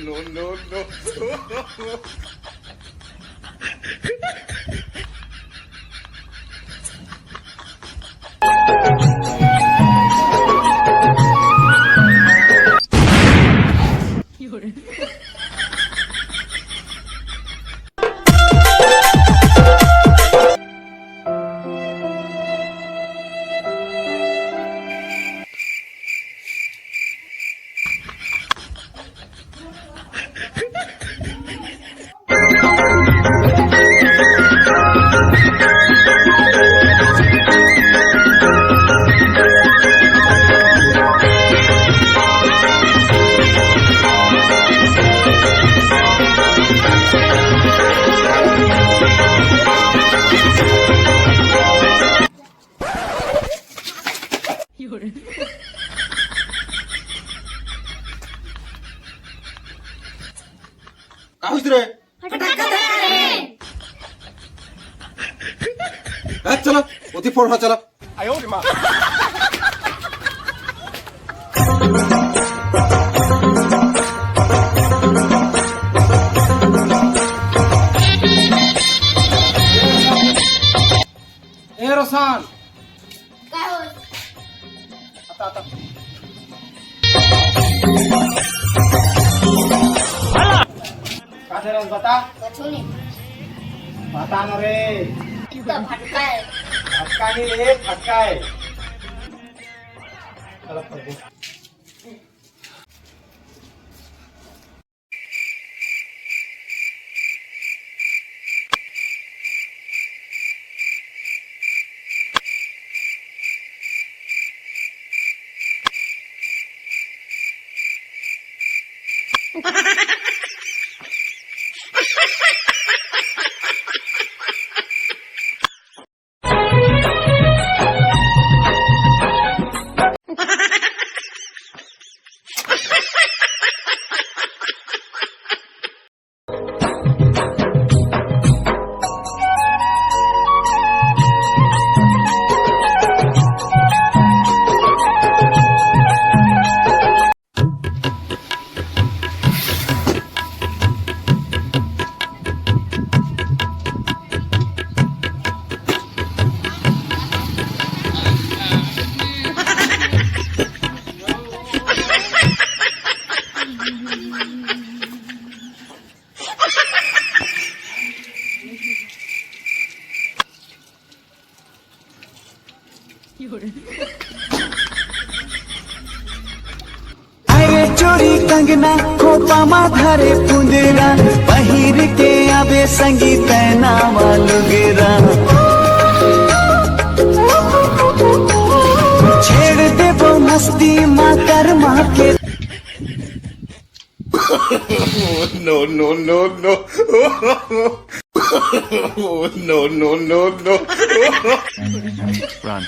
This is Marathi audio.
no, no, no. काय होत रे? चला होती फोन हा चला. ए रोसान काय होत? आता आता काय बता कचोनी बता ना रे. इथं फटकाय फटका नाही रे फटका आहे. चला पडते. अरे चोरी कंगना खोपा माधारे पुंदेरा पहिर के आबे संगीत नामा लुगेरा छेड़ देबो मस्ती माँ कर माँ के. No, no, no, no. No, no, no, no. Run.